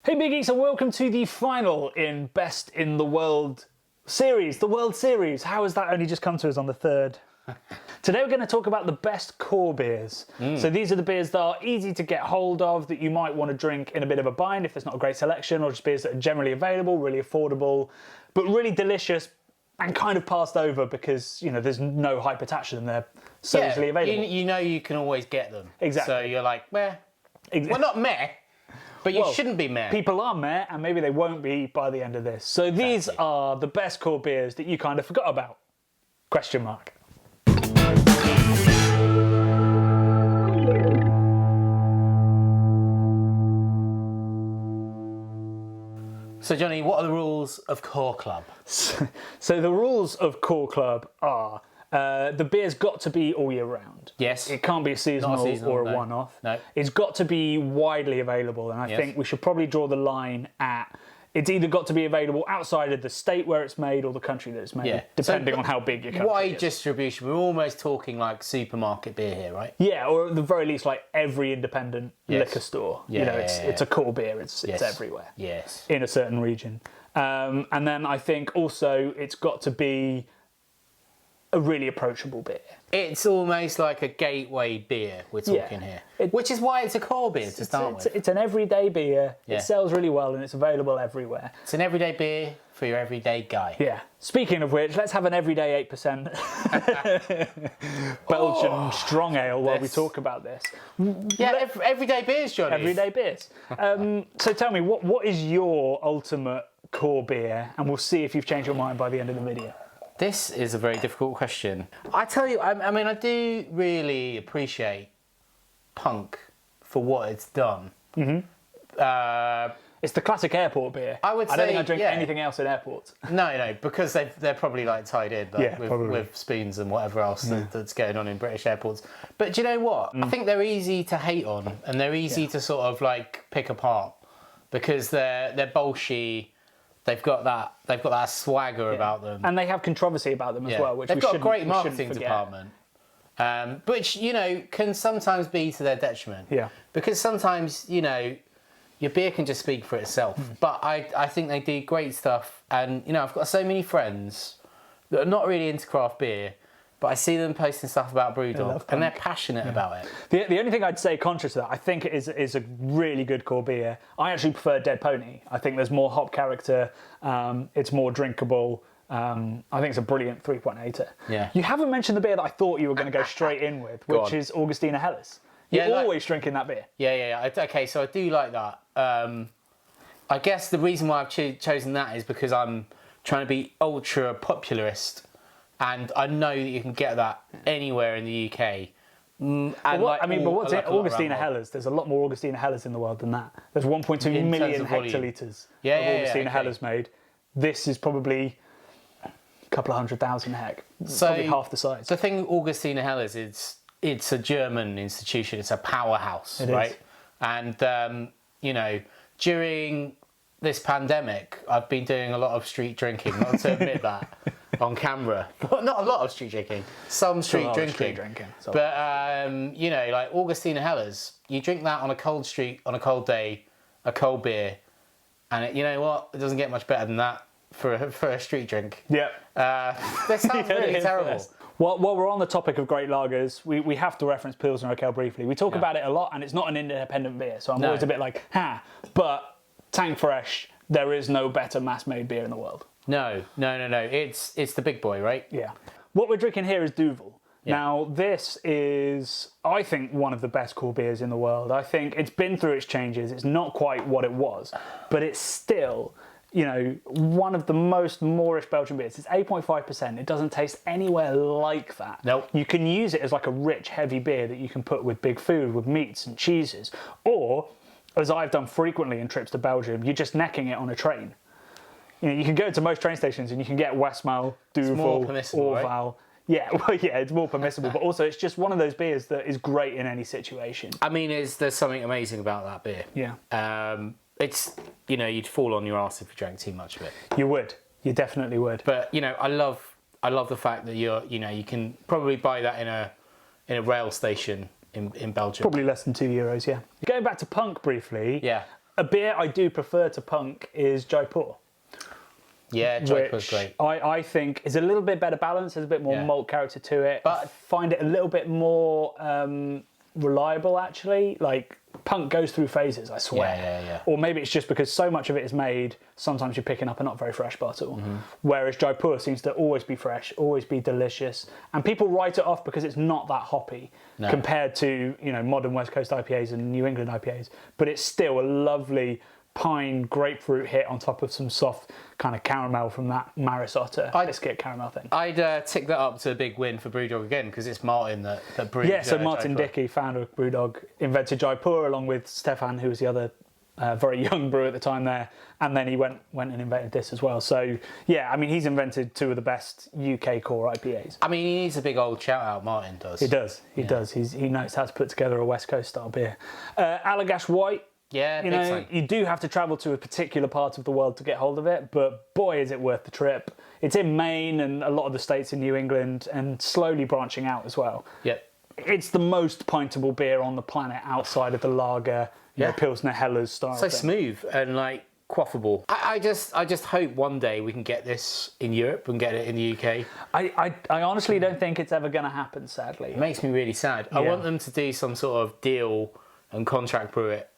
Hey Big Geeks, and welcome to the final in Best in the World series, the World Series. How has that only just come to us on the 3rd? Today we're going to talk about the best core beers. So these are the beers that are easy to get hold of, that you might want to drink in a bit of a bind if there's not a great selection, or just beers that are generally available, really affordable, but really delicious and kind of passed over because, you know, there's no hype attached to them. They're so easily available. You know you can always get them. Exactly. So you're like, meh. Well, not meh. But you shouldn't be meh. People are meh, and maybe they won't be by the end of this. So these are the best core beers that you kind of forgot about. Question mark. So Johnny, what are the rules of Core Club? So the rules of Core Club are the beer's got to be all year round. Yes. It can't be a seasonal, or a one-off. No. It's got to be widely available, and I think we should probably draw the line at it's either got to be available outside of the state where it's made or the country that it's made, depending on how big your country wide is. distribution. We're almost talking like supermarket beer here, right? Yeah, or at the very least, like every independent liquor store. Yeah, you know, it's a core beer. It's everywhere. Yes. In a certain region. And then I think also it's got to be a really approachable beer. It's almost like a gateway beer we're talking here. Which is why it's a core beer to start with. It's an everyday beer. It sells really well and it's available everywhere. It's an everyday beer for your everyday guy. Yeah. Speaking of which, let's have an everyday 8% Belgian strong ale while we talk about this. Yeah, everyday beers, Johnny. Everyday beers. So tell me, what is your ultimate core beer? And we'll see if you've changed your mind by the end of the video. This is a very difficult question. I tell you, I mean, I do really appreciate punk for what it's done. It's the classic airport beer. I would say, I don't think I drink anything else in airports. No, because they're probably like tied in with spoons and whatever else that's going on in British airports. But do you know what? I think they're easy to hate on and they're easy to sort of like pick apart because they're bolshy. They've got that swagger about them, and they have controversy about them as well. Which they've got a great marketing department, which you know can sometimes be to their detriment. Yeah, because sometimes you know your beer can just speak for itself. But I think they do great stuff, and you know I've got so many friends that are not really into craft beer. But I see them posting stuff about Brewdog, and they're passionate about it. The only thing I'd say contrary to that, I think it is a really good core beer. I actually prefer Dead Pony. I think there's more hop character. It's more drinkable. I think it's a brilliant 3.8er. Yeah. You haven't mentioned the beer that I thought you were going to go straight in with, which is Augustiner Helles. You're always drinking that beer. Yeah. Okay, so I do like that. I guess the reason why I've chosen that is because I'm trying to be ultra popularist. And I know that you can get that anywhere in the UK. But what's it? Augustiner Helles. There's a lot more Augustiner Helles in the world than that. There's 1.2 million hectolitres of Augustiner Helles made. This is probably a couple of 100,000 hec. So probably half the size. The thing with Augustiner Helles is it's a German institution. It's a powerhouse, right? And you know, during this pandemic, I've been doing a lot of street drinking. Not to admit that. On camera, not a lot of street drinking, some street drinking. But you know, like Augustiner Helles, you drink that on a cold street, on a cold day, a cold beer, and you know what? It doesn't get much better than that for a street drink. Yeah, that sounds really terrible. While we're on the topic of great lagers, we have to reference Pilsner Urquell briefly. We talk about it a lot, and it's not an independent beer, so I'm always a bit like, but tank fresh. There is no better mass-made beer in the world. No. It's the big boy, right? Yeah. What we're drinking here is Duvel. Yeah. Now, this is, I think, one of the best core beers in the world. I think it's been through its changes. It's not quite what it was, but it's still, you know, one of the most Moorish Belgian beers. It's 8.5%. It doesn't taste anywhere like that. Nope. You can use it as like a rich, heavy beer that you can put with big food, with meats and cheeses, or, as I've done frequently in trips to Belgium, you're just necking it on a train. You know, you can go to most train stations and you can get Westmalle, Duvel, Urquell. Right? Yeah, it's more permissible, but also it's just one of those beers that is great in any situation. I mean, there's something amazing about that beer. Yeah. It's, you know, you'd fall on your ass if you drank too much of it. You would. You definitely would. But, you know, I love the fact that you can probably buy that in a rail station in Belgium. Probably less than €2, yeah. Going back to punk briefly. Yeah. A beer I do prefer to punk is Jaipur. Yeah, Jaipur's great. I think is a little bit better balance. There's a bit more malt character to it. But I find it a little bit more reliable, actually. Like, punk goes through phases, I swear. Yeah. Or maybe it's just because so much of it is made, sometimes you're picking up a not very fresh bottle. Whereas Jaipur seems to always be fresh, always be delicious. And people write it off because it's not that hoppy compared to, modern West Coast IPAs and New England IPAs. But it's still a lovely pine grapefruit hit on top of some soft kind of caramel from that Maris Otter biscuit caramel thing. I'd tick that up to a big win for Brewdog again, because it's Martin that brewed. Yeah, so Martin Dickey, founder of Brewdog, invented Jaipur along with Stefan, who was the other very young brewer at the time there, and then he went and invented this as well. So yeah, I mean, he's invented two of the best UK core IPAs. I mean, he needs a big old shout out, Martin does. He does. He knows how to put together a West Coast style beer. Allagash White. Yeah, big time. You do have to travel to a particular part of the world to get hold of it, but boy, is it worth the trip. It's in Maine and a lot of the states in New England, and slowly branching out as well. Yep. It's the most pintable beer on the planet outside of the lager, Pilsner Hellers style. So smooth and like quaffable. I just hope one day we can get this in Europe and get it in the UK. I honestly don't think it's ever going to happen, sadly. It makes me really sad. I want them to do some sort of deal and contract brew it.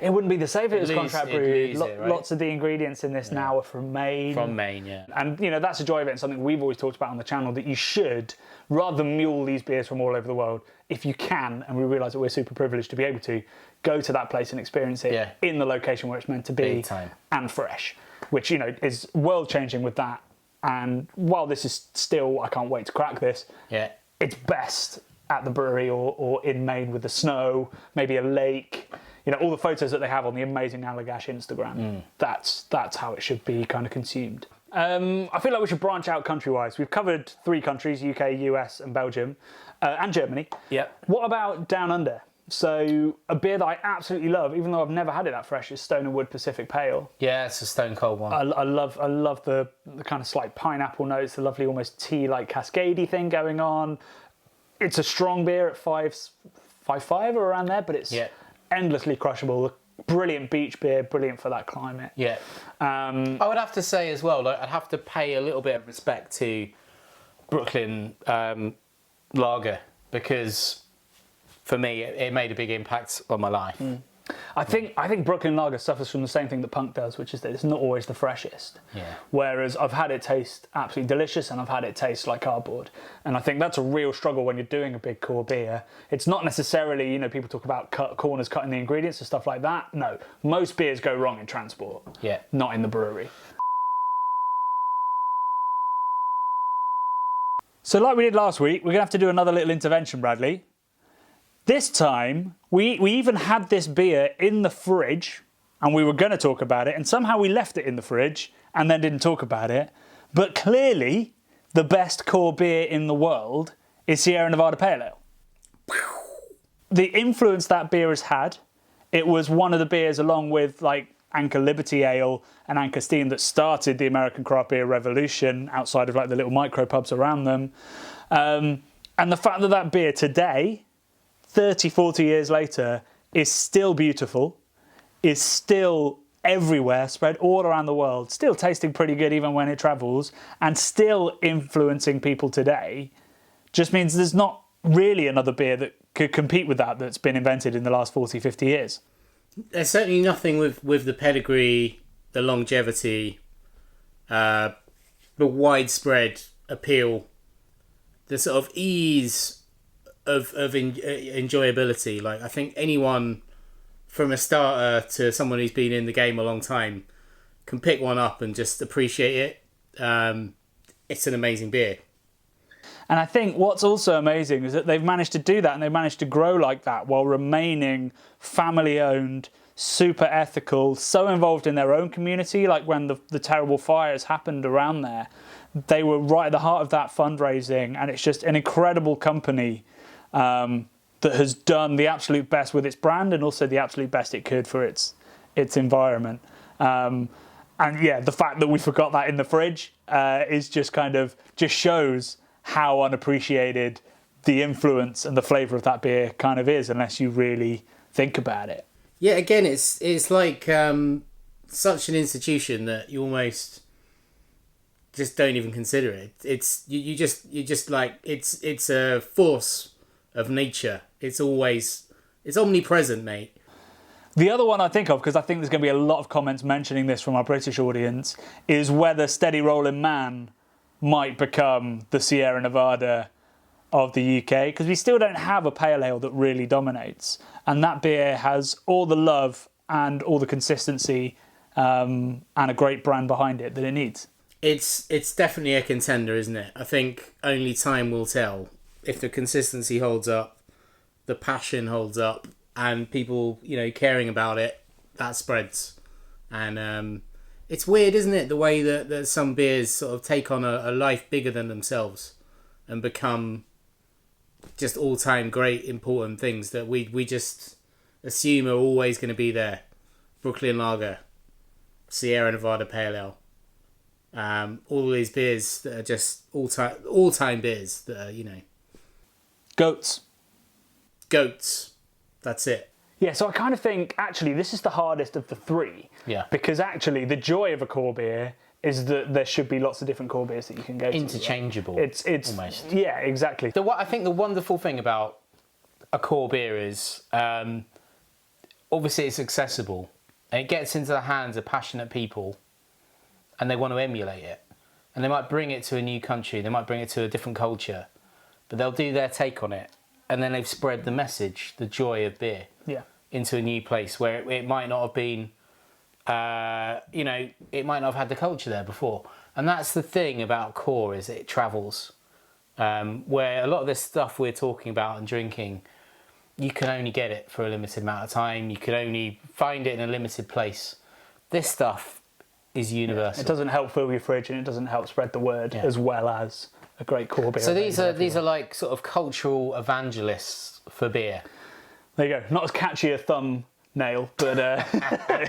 It wouldn't be the same if it was contract brewed. Right? Lots of the ingredients in this now are from Maine. From Maine, yeah. And, that's the joy of it, and something we've always talked about on the channel, that you should, rather than mule these beers from all over the world, if you can, and we realise that we're super privileged to be able to, go to that place and experience it in the location where it's meant to be. Big time. And fresh, which, is world-changing with that. And while this is still, I can't wait to crack this, it's best at the brewery or in Maine with the snow, maybe a lake. All the photos that they have on the amazing Allagash Instagram, that's how it should be kind of consumed. I feel like we should branch out country-wise. We've covered 3 countries, UK, US and Belgium, and Germany. Yep. What about Down Under? So a beer that I absolutely love, even though I've never had it that fresh, is Stone and Wood Pacific Pale. Yeah, it's a stone cold one. I love the kind of slight pineapple notes, the lovely almost tea-like cascadey thing going on. It's a strong beer at 5.5 or around there, but it's endlessly crushable. Brilliant beach beer, brilliant for that climate. Yeah. I would have to say as well, I'd have to pay a little bit of respect to Brooklyn Lager, because for me it made a big impact on my life. I think Brooklyn Lager suffers from the same thing that Punk does, which is that it's not always the freshest. Yeah. Whereas I've had it taste absolutely delicious, and I've had it taste like cardboard. And I think that's a real struggle when you're doing a big core beer. It's not necessarily, people talk about corners cutting the ingredients and stuff like that. No, most beers go wrong in transport. Yeah. Not in the brewery. So like we did last week, we're going to have to do another little intervention, Bradley. This time, we even had this beer in the fridge, and we were going to talk about it, and somehow we left it in the fridge and then didn't talk about it. But clearly, the best core beer in the world is Sierra Nevada Pale Ale. The influence that beer has had, it was one of the beers along with like Anchor Liberty Ale and Anchor Steam that started the American craft beer revolution outside of like the little micro pubs around them. And the fact that beer today, 30, 40 years later, is still beautiful, is still everywhere, spread all around the world, still tasting pretty good even when it travels, and still influencing people today, just means there's not really another beer that could compete with that's been invented in the last 40, 50 years. There's certainly nothing with the pedigree, the longevity, the widespread appeal, the sort of ease of enjoyability. Like, I think anyone from a starter to someone who's been in the game a long time can pick one up and just appreciate it. It's an amazing beer. And I think what's also amazing is that they've managed to do that, and they've managed to grow like that while remaining family-owned, super ethical, so involved in their own community. Like when the terrible fires happened around there, they were right at the heart of that fundraising, and it's just an incredible company that has done the absolute best with its brand and also the absolute best it could for its environment. And yeah, the fact that we forgot that in the fridge is just shows how unappreciated the influence and the flavour of that beer kind of is, unless you really think about it. Yeah, again, it's like such an institution that you almost just don't even consider it. It's you just like it's a force of nature. It's omnipresent, mate. The other one I think of, because I think there's going to be a lot of comments mentioning this from our British audience, is whether Steady Rollin' Man might become the Sierra Nevada of the UK, because we still don't have a pale ale that really dominates, and that beer has all the love and all the consistency and a great brand behind it that it needs. It's definitely a contender, isn't it? I think only time will tell if the consistency holds up, the passion holds up, and people, caring about it, that spreads. And it's weird, isn't it, the way that some beers sort of take on a life bigger than themselves and become just all-time great, important things that we just assume are always going to be there. Brooklyn Lager, Sierra Nevada Pale Ale, all these beers that are just all-time beers that are, Goats. That's it. Yeah, so I kind of think, actually, this is the hardest of the three. Yeah. Because actually, the joy of a core beer is that there should be lots of different core beers that you can go to. Interchangeable. It's almost. Yeah, exactly. I think the wonderful thing about a core beer is, obviously it's accessible. And it gets into the hands of passionate people and they want to emulate it. And they might bring it to a new country, they might bring it to a different culture, but they'll do their take on it. And then they've spread the message, the joy of beer, into a new place where it might not have been, it might not have had the culture there before. And that's the thing about core, is it travels. Where a lot of this stuff we're talking about and drinking, you can only get it for a limited amount of time. You can only find it in a limited place. This stuff is universal. It doesn't help fill your fridge, and it doesn't help spread the word as well as a great core beer. So these are like sort of cultural evangelists for beer. There you go. Not as catchy a thumbnail, but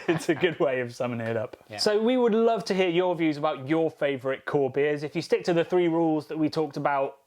it's a good way of summing it up. Yeah. So we would love to hear your views about your favourite core beers. If you stick to the 3 rules that we talked about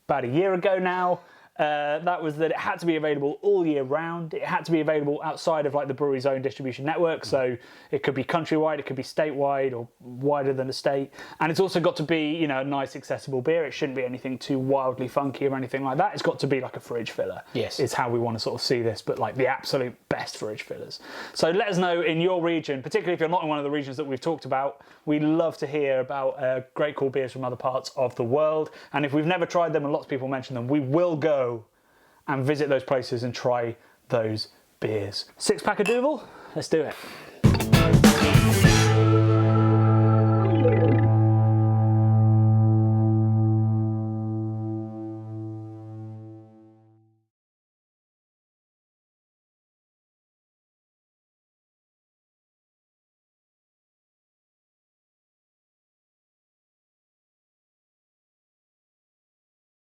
a year ago now, that was that it had to be available all year round. It had to be available outside of like the brewery's own distribution network. So it could be countrywide, it could be statewide or wider than a state. And it's also got to be, a nice accessible beer. It shouldn't be anything too wildly funky or anything like that. It's got to be like a fridge filler. Yes. Is how we want to sort of see this, but like the absolute best fridge fillers. So let us know in your region, particularly if you're not in one of the regions that we've talked about. We love to hear about great core beers from other parts of the world. And if we've never tried them, and lots of people mention them, we will go and visit those places and try those beers. 6-pack of Duvel? Let's do it.